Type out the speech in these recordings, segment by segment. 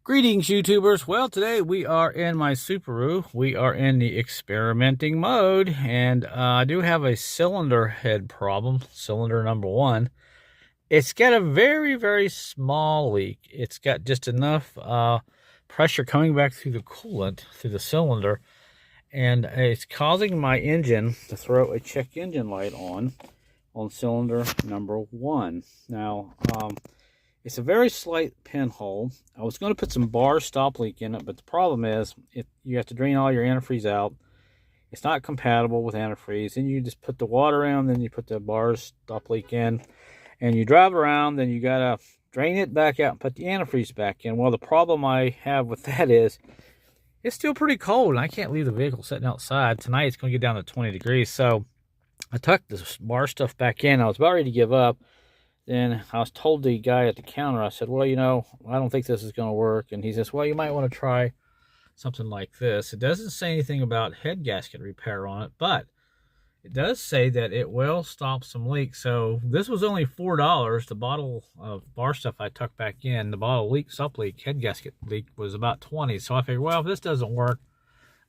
Greetings, YouTubers. Well, today we are in my Subaru. We are in the experimenting mode, and I do have a cylinder head problem, cylinder number one. It's got a very, very small leak. It's got just enough pressure coming back through the coolant, through the cylinder, and it's causing my engine to throw a check engine light on cylinder number one. Now, it's a very slight pinhole. I was going to put some bar stop leak in it, but the problem is you have to drain all your antifreeze out. It's not compatible with antifreeze. And you just put the water in, then you put the bar stop leak in, and you drive around, then you got to drain it back out and put the antifreeze back in. Well, the problem I have with that is it's still pretty cold, and I can't leave the vehicle sitting outside. Tonight it's going to get down to 20 degrees, so I tucked this bar stuff back in. I was about ready to give up. Then I was told the guy at the counter, I said, well, you know, I don't think this is going to work. And he says, well, you might want to try something like this. It doesn't say anything about head gasket repair on it, but it does say that it will stop some leaks. So this was only $4. The bottle of bar stuff I tucked back in, the bottle leak, stop leak, head gasket leak was about 20. So I figured, well, if this doesn't work,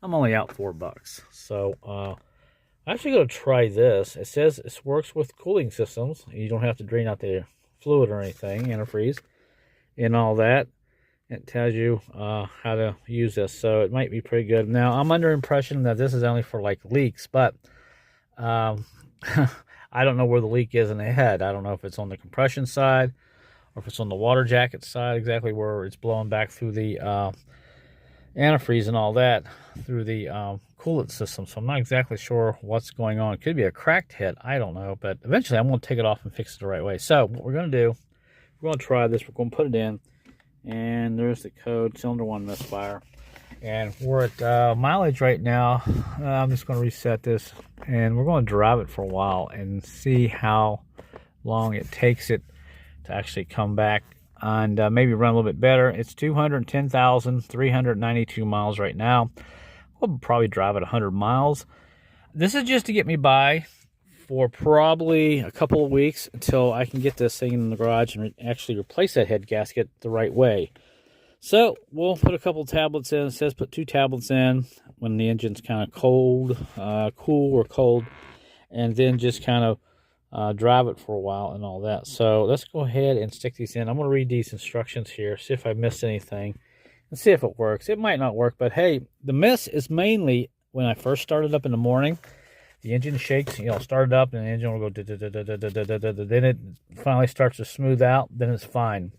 I'm only out $4. So, I'm actually going to try this. It says it works with cooling systems. You don't have to drain out the fluid or anything, antifreeze, and all that. It tells you how to use this, so it might be pretty good. Now, I'm under impression that this is only for like leaks, but I don't know where the leak is in the head. I don't know if it's on the compression side or if it's on the water jacket side, exactly where it's blowing back through the antifreeze and all that through the coolant system. So I'm not exactly sure what's going on. It could be a cracked head, I don't know, but eventually I'm going to take it off and fix it the right way. So what we're going to do, we're going to try this. We're going to put it in, and there's the code, cylinder one misfire, and we're at mileage right now. I'm just going to reset this, and we're going to drive it for a while and see how long it takes it to actually come back and maybe run a little bit better. It's 210,392 miles right now. We'll probably drive it 100 miles. This is just to get me by for probably a couple of weeks until I can get this thing in the garage and actually replace that head gasket the right way. So we'll put a couple tablets in. It says put 2 tablets in when the engine's kind of cold, cool or cold, and then just kind of drive it for a while and all that. So let's go ahead and stick these in. I'm going to read these instructions here, see if I missed anything, and see if it works. It might not work, but hey, the miss is mainly when I first started up in the morning. The engine shakes, you know, start it up, and the engine will go then it finally starts to smooth out, then it's fine.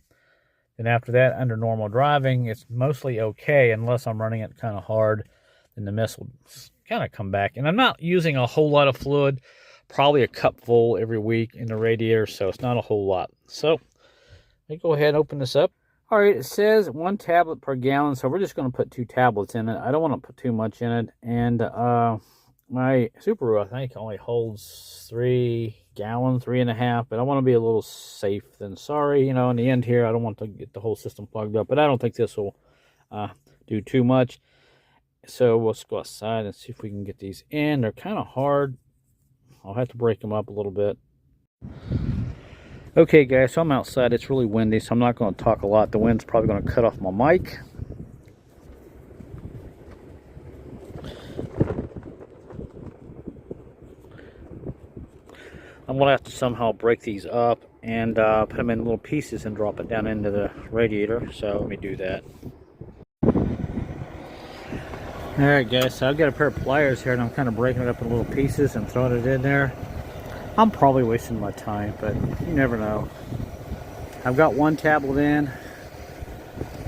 Then after that, under normal driving, it's mostly okay unless I'm running it kind of hard, then the miss will kind of come back. And I'm not using a whole lot of fluid, probably a cup full every week in the radiator, so it's not a whole lot. So let me go ahead and open this up. All right, it says 1 tablet per gallon, so we're just going to put 2 tablets in it. I don't want to put too much in it, and my Subaru, I think, only holds 3 gallons, 3.5, but I want to be a little safe than sorry. You know, in the end here, I don't want to get the whole system plugged up, but I don't think this will do too much. So let's go outside and see if we can get these in. They're kind of hard. I'll have to break them up a little bit. Okay, guys, so I'm outside. It's really windy, so I'm not going to talk a lot. The wind's probably going to cut off my mic. I'm going to have to somehow break these up and put them in little pieces and drop it down into the radiator. So let me do that. Alright, guys, so I've got a pair of pliers here, and I'm kind of breaking it up in little pieces and throwing it in there. I'm probably wasting my time, but you never know. I've got 1 tablet in.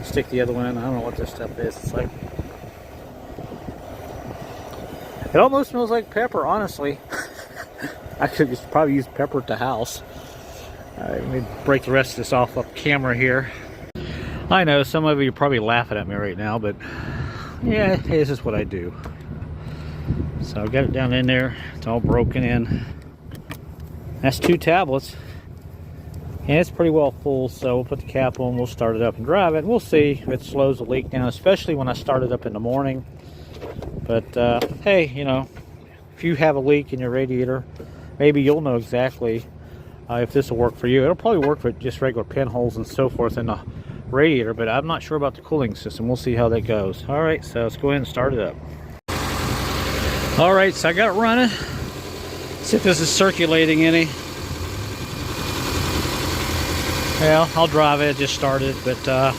Stick the other one in. I don't know what this stuff is. It's like, it almost smells like pepper, honestly. I could just probably use pepper at the house. Let me break the rest of this off camera here. I know some of you are probably laughing at me right now, but yeah, this is what I do. So I've got it down in there. It's all broken in. That's 2 tablets. And it's pretty well full, so we'll put the cap on, we'll start it up and drive it. We'll see if it slows the leak down, especially when I start it up in the morning. But hey, you know, if you have a leak in your radiator, maybe you'll know exactly if this will work for you. It'll probably work for just regular pinholes and so forth in the radiator, but I'm not sure about the cooling system. We'll see how that goes. All right, so let's go ahead and start it up. All right, so I got it running. See if this is circulating any. Well, I'll drive it, just start it, but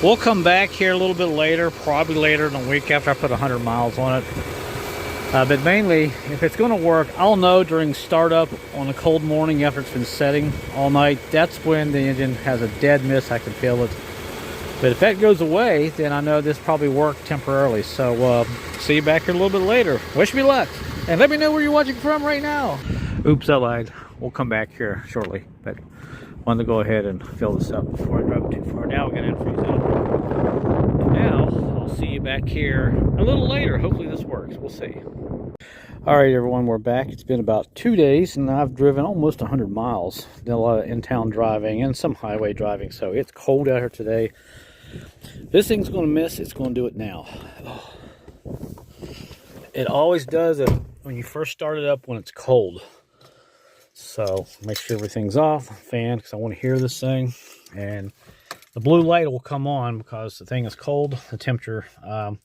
we'll come back here a little bit later, probably later in the week after I put 100 miles on it. But mainly, if it's going to work, I'll know during startup on a cold morning after it's been setting all night. That's when the engine has a dead miss. I can feel it. But if that goes away, then I know this probably worked temporarily. So see you back here a little bit later. Wish me luck, and let me know where you're watching from right now. Oops, I lied. We'll come back here shortly, but wanted to go ahead and fill this up before I drove too far. Now we're going to freeze out. And now I'll see you back here a little later. Hopefully this works. We'll see. All right, everyone, we're back. It's been about 2 days, and I've driven almost 100 miles. Did a lot of in-town driving and some highway driving, so it's cold out here today. This thing's going to miss. It's going to do it now. Oh. It always does it when you first start it up when it's cold. So make sure everything's off, fan, because I want to hear this thing. And the blue light will come on because the thing is cold. The temperature, the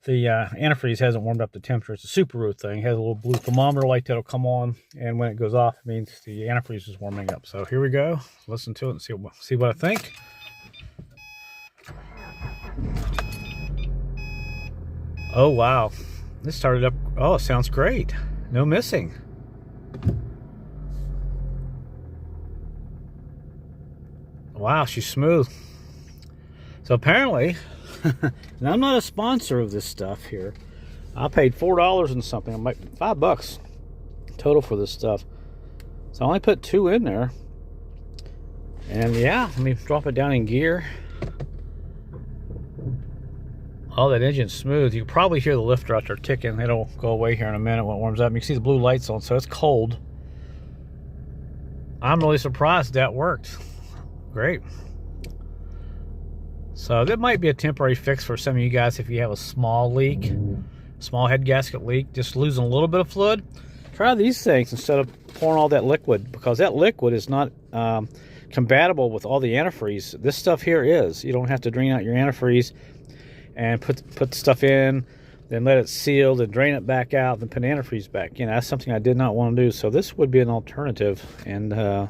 antifreeze hasn't warmed up the temperature. It's a Subaru thing. It has a little blue thermometer light that'll come on, and when it goes off, it means the antifreeze is warming up. So here we go. Listen to it and see what I think. Oh wow, this started up. Oh, it sounds great. No missing. Wow, she's smooth. So apparently, and I'm not a sponsor of this stuff here. I paid $4 and something. I'm like $5 total for this stuff. So I only put 2 in there. And yeah, let me drop it down in gear. Oh, that engine's smooth. You can probably hear the lifter out there ticking. It'll go away here in a minute when it warms up. You can see the blue lights on, so it's cold. I'm really surprised that worked. Great. So that might be a temporary fix for some of you guys if you have a small leak, small head gasket leak, just losing a little bit of fluid. Try these things instead of pouring all that liquid, because that liquid is not compatible with all the antifreeze. This stuff here is. You don't have to drain out your antifreeze and put the stuff in, then let it seal, then drain it back out, then put antifreeze back. You know, that's something I did not want to do. So this would be an alternative and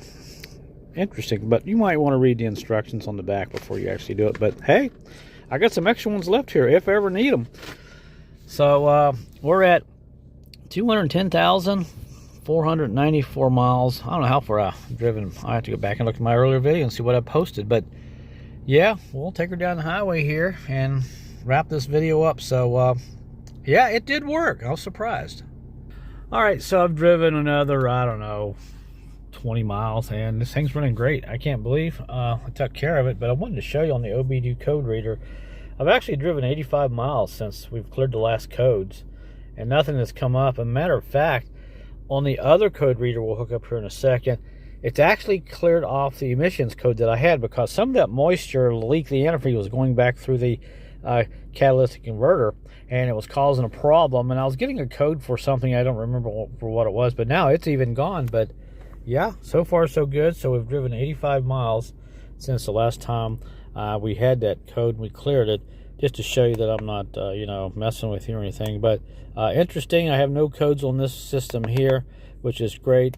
interesting. But you might want to read the instructions on the back before you actually do it. But hey, I got some extra ones left here if I ever need them. So we're at 210,494 miles. I don't know how far I've driven. I have to go back and look at my earlier video and see what I posted. But yeah, we'll take her down the highway here and wrap this video up. So yeah, it did work. I was surprised. All right, so I've driven another, I don't know, 20 miles, and this thing's running great. I can't believe I took care of it, but I wanted to show you on the OBD code reader. I've actually driven 85 miles since we've cleared the last codes, and nothing has come up. As a matter of fact, on the other code reader we'll hook up here in a second, it's actually cleared off the emissions code that I had, because some of that moisture leak, the antifreeze, was going back through the catalytic converter, and it was causing a problem. And I was getting a code for something, I don't remember for what it was, but now it's even gone. But yeah, so far so good. So we've driven 85 miles since the last time we had that code and we cleared it, just to show you that I'm not you know, messing with you or anything. But interesting, I have no codes on this system here, which is great.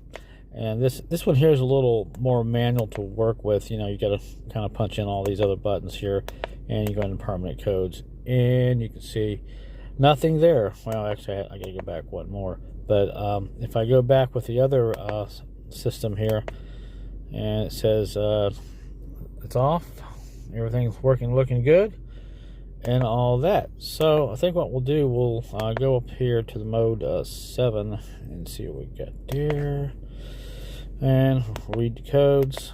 And this one here is a little more manual to work with. You know, you got to kind of punch in all these other buttons here, and you go into permanent codes, and you can see nothing there. Well, actually, I got to go back one more. But if I go back with the other system here, and it says it's off, everything's working, looking good, and all that. So I think what we'll do, we'll go up here to the mode 7 and see what we got here. And read the codes,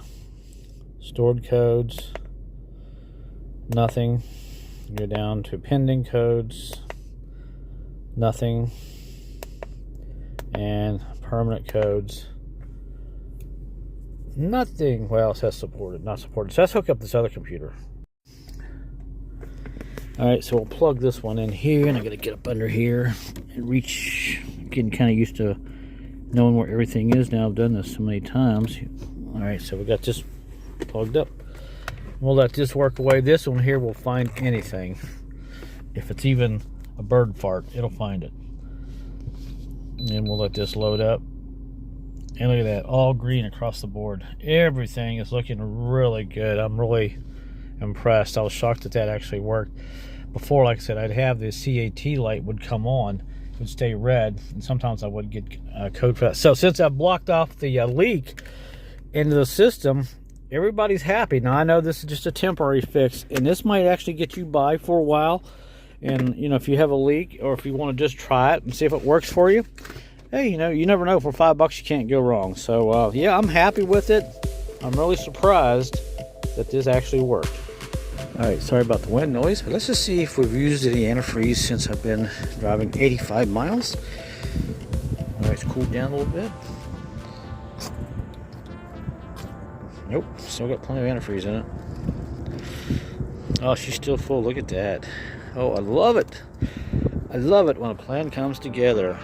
stored codes, nothing. Go down to pending codes, nothing. And permanent codes, nothing. Well, it says supported, not supported. So let's hook up this other computer. Alright, so we'll plug this one in here, and I gotta get up under here and reach. Getting kind of used to knowing where everything is now. I've done this so many times. All right, so we got this plugged up. We'll let this work away. This one here will find anything. If it's even a bird fart, it'll find it. And we'll let this load up. And look at that, all green across the board. Everything is looking really good. I'm really impressed. I was shocked that that actually worked. Before, like I said, I'd have this CAT light would come on, it would stay red, and sometimes I would get code for that. So since I've blocked off the leak into the system, everybody's happy. Now, I know this is just a temporary fix, and this might actually get you by for a while. And, you know, if you have a leak, or if you want to just try it and see if it works for you, hey, you know, you never know. For $5, you can't go wrong. So, yeah, I'm happy with it. I'm really surprised that this actually worked. All right, sorry about the wind noise. But let's just see if we've used any antifreeze since I've been driving 85 miles. All right, it's cooled down a little bit. Nope, still got plenty of antifreeze in it. Oh, she's still full. Look at that. Oh, I love it. I love it when a plan comes together.